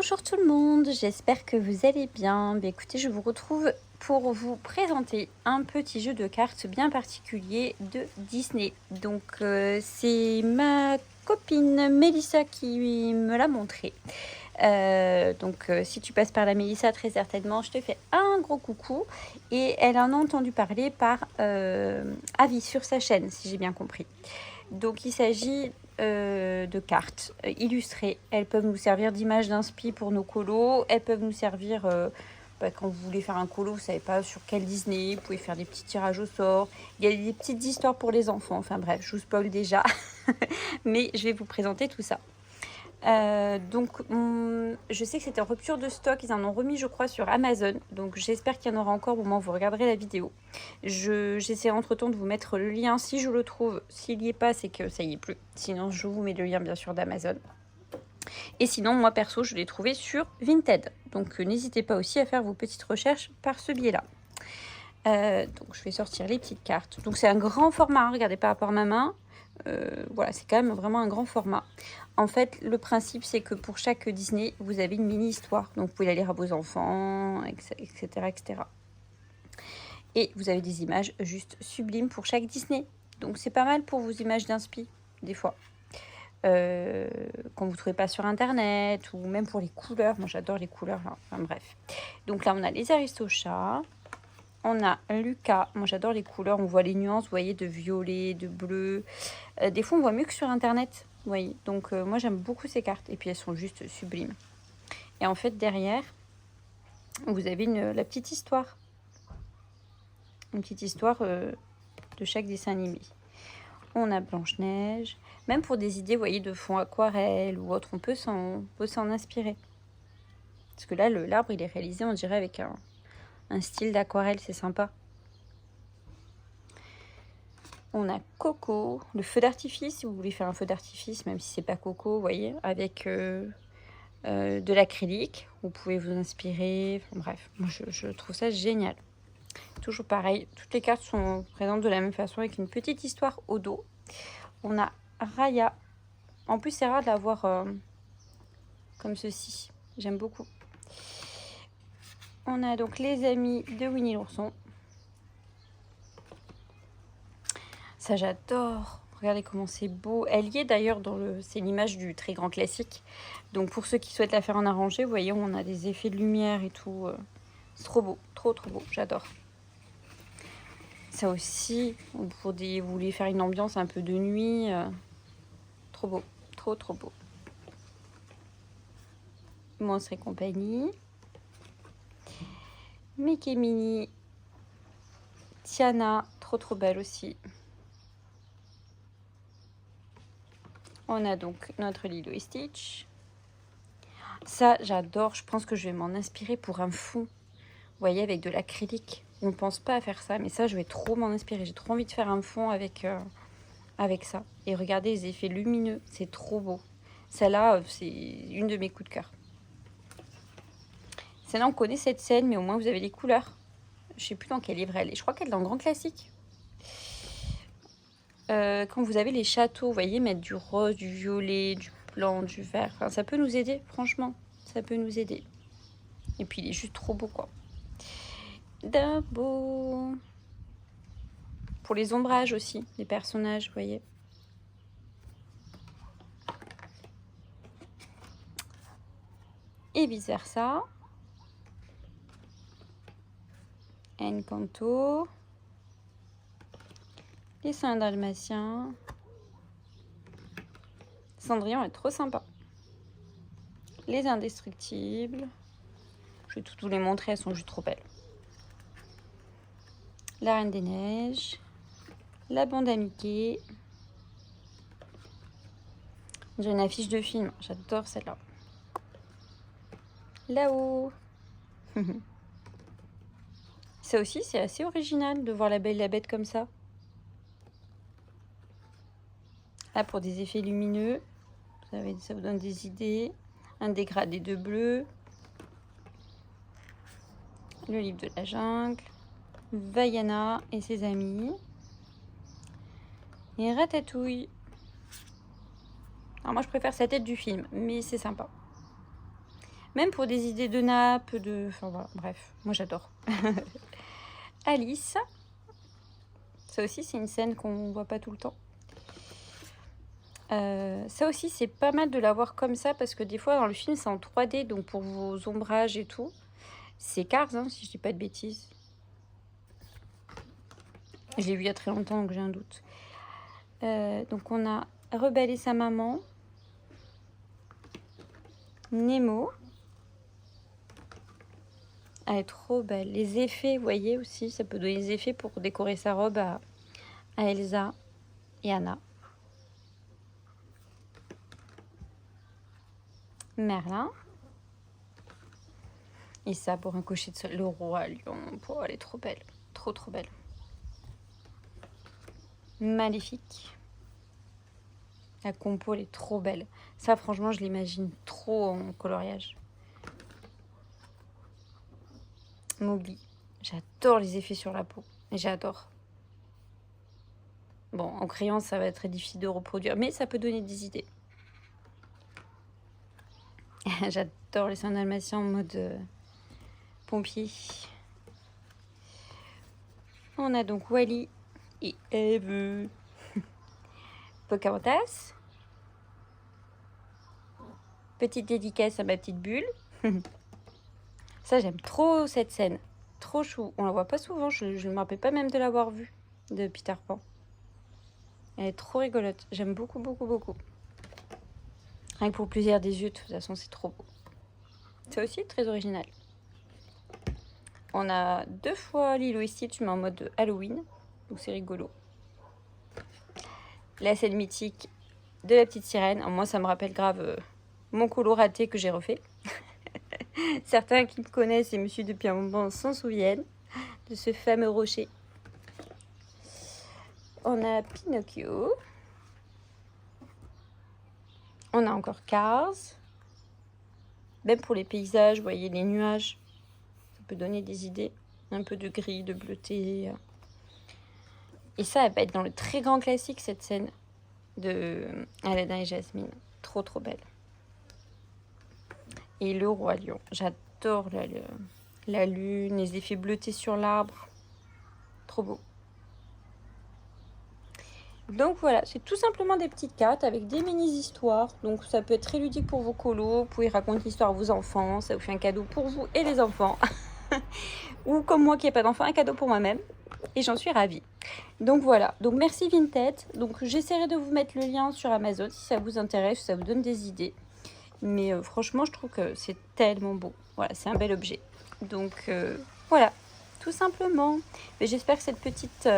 Bonjour tout le monde, j'espère que vous allez bien. Écoutez, je vous retrouve pour vous présenter un petit jeu de cartes bien particulier de Disney. Donc c'est ma copine Mélissa qui me l'a montré. Si tu passes par la Mélissa, très certainement, je te fais un gros coucou. Et elle en a entendu parler par avis sur sa chaîne, si j'ai bien compris. Donc il s'agit de cartes illustrées. Elles peuvent nous servir d'image d'inspi pour nos colos. Elles peuvent nous servir quand vous voulez faire un colo, vous ne savez pas sur quel Disney. Vous pouvez faire des petits tirages au sort. Il y a des petites histoires pour les enfants. Enfin bref, je vous spoil déjà. Mais je vais vous présenter tout ça. Je sais que c'était en rupture de stock, ils en ont remis je crois sur Amazon, donc j'espère qu'il y en aura encore au moment où vous regarderez la vidéo. J'essaie entre temps de vous mettre le lien si je le trouve. S'il n'y est pas, c'est que ça y est plus, sinon je vous mets le lien bien sûr d'Amazon. Et sinon moi perso je l'ai trouvé sur Vinted, donc n'hésitez pas aussi à faire vos petites recherches par ce biais là. Donc je vais sortir les petites cartes. Donc c'est un grand format, hein, regardez par rapport à ma main. Voilà, c'est quand même vraiment un grand format. En fait, le principe, c'est que pour chaque Disney, vous avez une mini-histoire. Donc, vous pouvez la lire à vos enfants, etc., etc. Et vous avez des images juste sublimes pour chaque Disney. Donc, c'est pas mal pour vos images d'inspi, des fois. Quand vous ne trouvez pas sur Internet, ou même pour les couleurs. Moi, j'adore les couleurs, là. Enfin, bref. Donc là, on a les Aristochats. On a Lucas. Moi, j'adore les couleurs. On voit les nuances, vous voyez, de violet, de bleu. Des fois, on voit mieux que sur Internet. Vous voyez. Donc, moi, j'aime beaucoup ces cartes. Et puis, elles sont juste sublimes. Et en fait, derrière, vous avez la petite histoire. Une petite histoire de chaque dessin animé. On a Blanche-Neige. Même pour des idées, vous voyez, de fond aquarelle ou autre, on peut s'en inspirer. Parce que là, l'arbre, il est réalisé, on dirait, avec un style d'aquarelle. C'est sympa. On a Coco, le feu d'artifice, si vous voulez faire un feu d'artifice, même si c'est pas Coco, vous voyez, avec de l'acrylique. Vous pouvez vous inspirer. Enfin, bref, moi je trouve ça génial. Toujours pareil, toutes les cartes sont présentes de la même façon avec une petite histoire au dos. On a Raya. En plus, c'est rare de la voir comme ceci. J'aime beaucoup. On a donc les amis de Winnie l'ourson. Ça, j'adore. Regardez comment c'est beau. Elle y est d'ailleurs c'est l'image du très grand classique. Donc pour ceux qui souhaitent la faire en arrangé, vous voyez, on a des effets de lumière et tout. C'est trop beau, trop beau. J'adore. Ça aussi, vous voulez faire une ambiance un peu de nuit. Trop beau, trop beau. Monstres et compagnie. Mickey Minnie. Tiana, trop belle aussi. On a donc notre Lilo et Stitch. Ça, j'adore. Je pense que je vais m'en inspirer pour un fond. Vous voyez, avec de l'acrylique. On ne pense pas à faire ça, mais ça, je vais trop m'en inspirer. J'ai trop envie de faire un fond avec ça. Et regardez les effets lumineux. C'est trop beau. Celle-là, c'est une de mes coups de cœur. Celle-là, on connaît cette scène, mais au moins, vous avez les couleurs. Je ne sais plus dans quel livre elle est. Je crois qu'elle est dans le Grand Classique. Quand vous avez les châteaux, vous voyez, mettre du rose, du violet, du blanc, du vert. Enfin, ça peut nous aider, franchement. Ça peut nous aider. Et puis, il est juste trop beau, quoi. Dumbo. Pour les ombrages aussi, des personnages, vous voyez. Et vice versa. Encanto. Les 101 Dalmatiens. Cendrillon est trop sympa. Les Indestructibles. Je vais tout les montrer, elles sont juste trop belles. La Reine des Neiges. La bande à Mickey. J'ai une affiche de film, j'adore celle-là. Là-haut. Ça aussi, c'est assez original de voir la Belle et la Bête comme ça. Là, pour des effets lumineux, ça vous donne des idées. Un dégradé de bleu. Le livre de la jungle. Vaiana et ses amis. Et Ratatouille. Alors moi, je préfère sa tête du film, mais c'est sympa. Même pour des idées de nappes, enfin voilà, bref, moi j'adore. Alice. Ça aussi, c'est une scène qu'on voit pas tout le temps. Ça aussi, c'est pas mal de l'avoir comme ça parce que des fois, dans le film, c'est en 3D, donc pour vos ombrages et tout. C'est Cars, hein, si je dis pas de bêtises. Je l'ai vu il y a très longtemps, donc j'ai un doute. Donc on a Rebelle et sa maman. Nemo. Elle est trop belle. Les effets, vous voyez aussi, ça peut donner des effets pour décorer sa robe à Elsa et Anna. Merlin. Et ça pour un cocher de sol. Le roi lion. Oh, elle est trop belle. Trop trop belle. Maléfique. La compo, elle est trop belle. Ça, franchement, je l'imagine trop en coloriage. Mowgli. J'adore les effets sur la peau. J'adore. Bon, en crayon, ça va être très difficile de reproduire, mais ça peut donner des idées. J'adore les soins dalmatiens en mode pompier. On a donc Wally et Eve. Pocahontas. Petite dédicace à ma petite bulle. Ça, j'aime trop cette scène. Trop chou. On la voit pas souvent. Je ne me rappelle pas même de l'avoir vue de Peter Pan. Elle est trop rigolote. J'aime beaucoup, beaucoup, beaucoup. Rien que pour le plaisir des yeux, de toute façon, c'est trop beau. C'est aussi très original. On a 2 fois Lilo et Stitch, mais en mode Halloween. Donc c'est rigolo. La scène mythique de la petite sirène. Moi, ça me rappelle grave mon colo raté que j'ai refait. Certains qui me connaissent et me suivent depuis un moment s'en souviennent de ce fameux rocher. On a Pinocchio. On a encore Cars. Même pour les paysages, vous voyez les nuages. Ça peut donner des idées. Un peu de gris, de bleuté. Et ça, elle va être dans le très grand classique, cette scène de Aladdin et Jasmine. Trop, trop belle. Et le roi lion. J'adore la lune, les effets bleutés sur l'arbre. Trop beau. Donc voilà, c'est tout simplement des petites cartes avec des mini-histoires. Donc ça peut être très ludique pour vos colos. Vous pouvez raconter l'histoire à vos enfants. Ça vous fait un cadeau pour vous et les enfants. Ou comme moi qui n'ai pas d'enfant, un cadeau pour moi-même. Et j'en suis ravie. Donc voilà, donc merci Vinted. Donc j'essaierai de vous mettre le lien sur Amazon si ça vous intéresse, si ça vous donne des idées. Mais franchement, je trouve que c'est tellement beau. Voilà, c'est un bel objet. Donc voilà, tout simplement. Mais j'espère que cette petite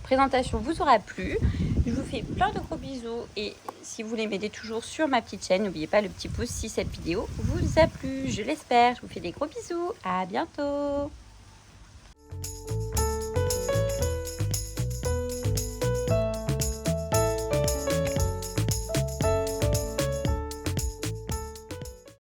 présentation vous aura plu. Je vous fais plein de gros bisous. Et si vous voulez m'aider toujours sur ma petite chaîne, n'oubliez pas le petit pouce si cette vidéo vous a plu. Je l'espère. Je vous fais des gros bisous. À bientôt.